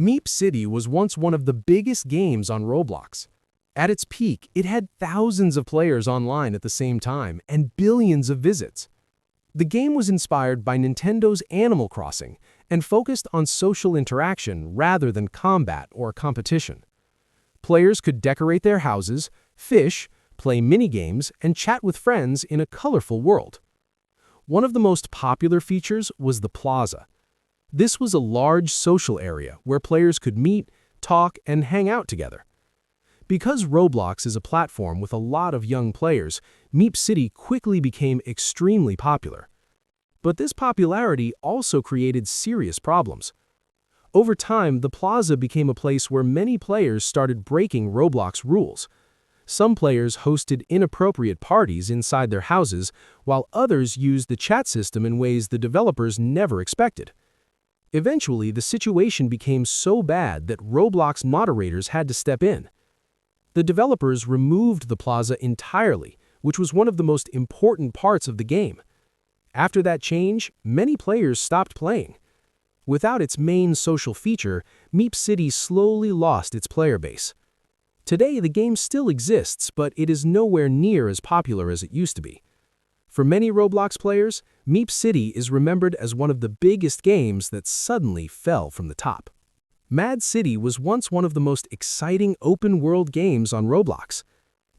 Meep City was once one of the biggest games on Roblox. At its peak, it had thousands of players online at the same time and billions of visits. The game was inspired by Nintendo's Animal Crossing and focused on social interaction rather than combat or competition. Players could decorate their houses, fish, play minigames, and chat with friends in a colorful world. One of the most popular features was the Plaza. This was a large social area where players could meet, talk, and hang out together. Because Roblox is a platform with a lot of young players, Meep City quickly became extremely popular. But this popularity also created serious problems. Over time, the Plaza became a place where many players started breaking Roblox rules. Some players hosted inappropriate parties inside their houses, while others used the chat system in ways the developers never expected. Eventually, the situation became so bad that Roblox moderators had to step in. The developers removed the Plaza entirely, which was one of the most important parts of the game. After that change, many players stopped playing. Without its main social feature, Meep City slowly lost its player base. Today, the game still exists, but it is nowhere near as popular as it used to be. For many Roblox players, Meep City is remembered as one of the biggest games that suddenly fell from the top. Mad City was once one of the most exciting open-world games on Roblox.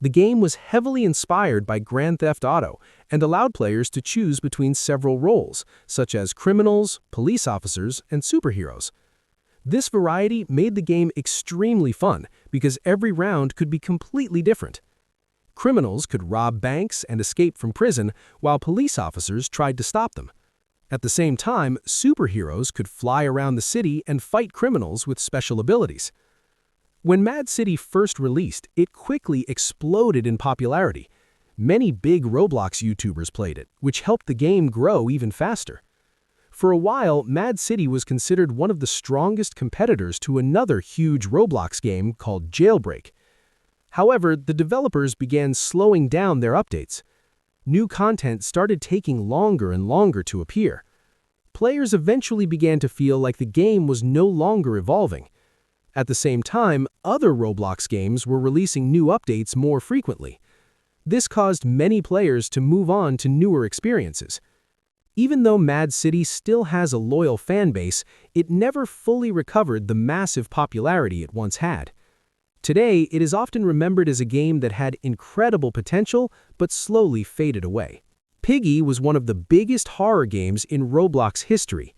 The game was heavily inspired by Grand Theft Auto and allowed players to choose between several roles, such as criminals, police officers, and superheroes. This variety made the game extremely fun because every round could be completely different. Criminals could rob banks and escape from prison, while police officers tried to stop them. At the same time, superheroes could fly around the city and fight criminals with special abilities. When Mad City first released, it quickly exploded in popularity. Many big Roblox YouTubers played it, which helped the game grow even faster. For a while, Mad City was considered one of the strongest competitors to another huge Roblox game called Jailbreak. However, the developers began slowing down their updates. New content started taking longer and longer to appear. Players eventually began to feel like the game was no longer evolving. At the same time, other Roblox games were releasing new updates more frequently. This caused many players to move on to newer experiences. Even though Mad City still has a loyal fan base, it never fully recovered the massive popularity it once had. Today, it is often remembered as a game that had incredible potential but slowly faded away. Piggy was one of the biggest horror games in Roblox history.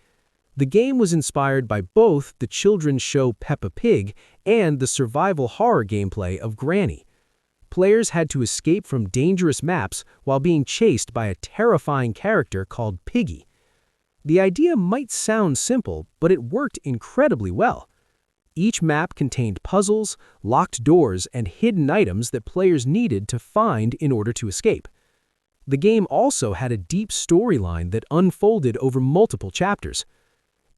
The game was inspired by both the children's show Peppa Pig and the survival horror gameplay of Granny. Players had to escape from dangerous maps while being chased by a terrifying character called Piggy. The idea might sound simple, but it worked incredibly well. Each map contained puzzles, locked doors, and hidden items that players needed to find in order to escape. The game also had a deep storyline that unfolded over multiple chapters.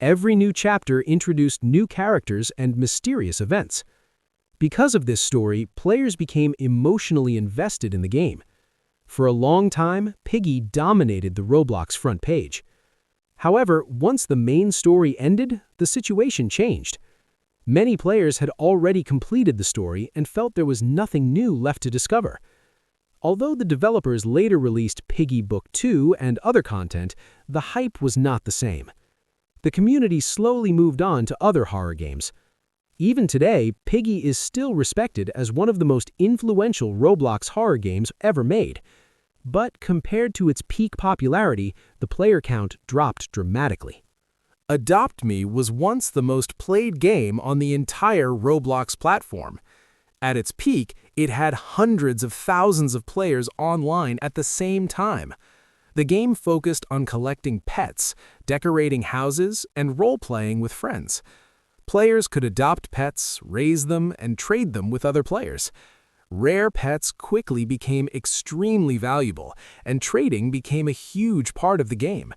Every new chapter introduced new characters and mysterious events. Because of this story, players became emotionally invested in the game. For a long time, Piggy dominated the Roblox front page. However, once the main story ended, the situation changed. Many players had already completed the story and felt there was nothing new left to discover. Although the developers later released Piggy Book 2 and other content, the hype was not the same. The community slowly moved on to other horror games. Even today, Piggy is still respected as one of the most influential Roblox horror games ever made. But compared to its peak popularity, the player count dropped dramatically. Adopt Me was once the most played game on the entire Roblox platform. At its peak, it had hundreds of thousands of players online at the same time. The game focused on collecting pets, decorating houses, and role-playing with friends. Players could adopt pets, raise them, and trade them with other players. Rare pets quickly became extremely valuable, and trading became a huge part of the game.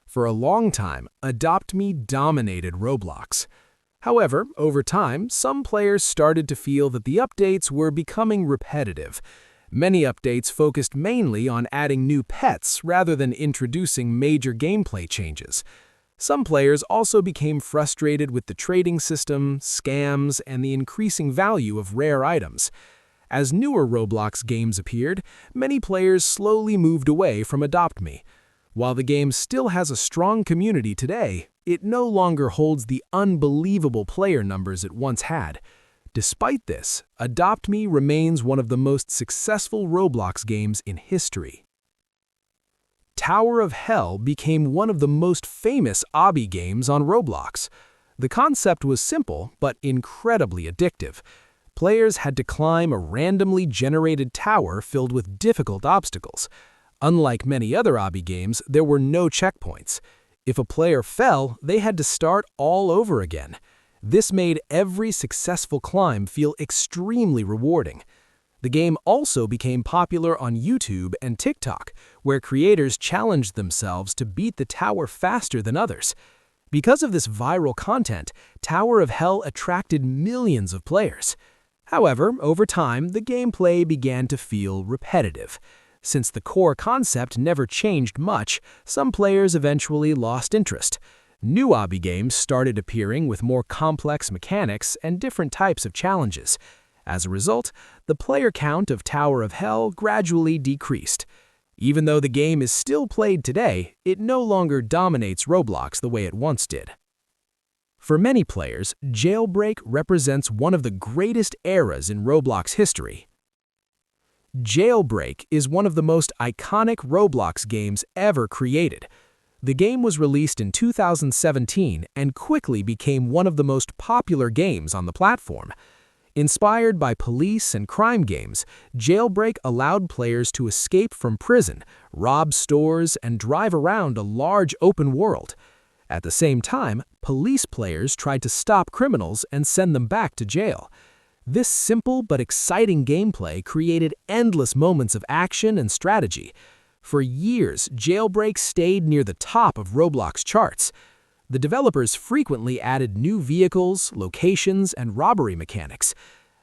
For a long time, Adopt Me dominated Roblox. However, over time, some players started to feel that the updates were becoming repetitive. Many updates focused mainly on adding new pets rather than introducing major gameplay changes. Some players also became frustrated with the trading system, scams, and the increasing value of rare items. As newer Roblox games appeared, many players slowly moved away from Adopt Me. While the game still has a strong community today, it no longer holds the unbelievable player numbers it once had. Despite this, Adopt Me remains one of the most successful Roblox games in history. Tower of Hell became one of the most famous obby games on Roblox. The concept was simple but incredibly addictive. Players had to climb a randomly generated tower filled with difficult obstacles. Unlike many other obby games, there were no checkpoints. If a player fell, they had to start all over again. This made every successful climb feel extremely rewarding. The game also became popular on YouTube and TikTok, where creators challenged themselves to beat the tower faster than others. Because of this viral content, Tower of Hell attracted millions of players. However, over time, the gameplay began to feel repetitive. Since the core concept never changed much, some players eventually lost interest. New obby games started appearing with more complex mechanics and different types of challenges. As a result, the player count of Tower of Hell gradually decreased. Even though the game is still played today, it no longer dominates Roblox the way it once did. For many players, Jailbreak represents one of the greatest eras in Roblox history. Jailbreak is one of the most iconic Roblox games ever created. The game was released in 2017 and quickly became one of the most popular games on the platform. Inspired by police and crime games, Jailbreak allowed players to escape from prison, rob stores, and drive around a large open world. At the same time, police players tried to stop criminals and send them back to jail. This simple but exciting gameplay created endless moments of action and strategy. For years, Jailbreak stayed near the top of Roblox charts. The developers frequently added new vehicles, locations, and robbery mechanics.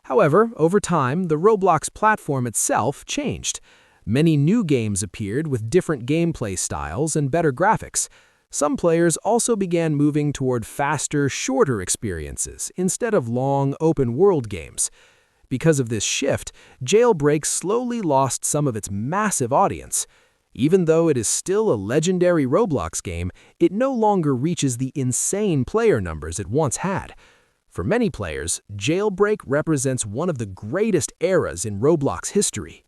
However, over time, the Roblox platform itself changed. Many new games appeared with different gameplay styles and better graphics. Some players also began moving toward faster, shorter experiences instead of long, open-world games. Because of this shift, Jailbreak slowly lost some of its massive audience. Even though it is still a legendary Roblox game, it no longer reaches the insane player numbers it once had. For many players, Jailbreak represents one of the greatest eras in Roblox history.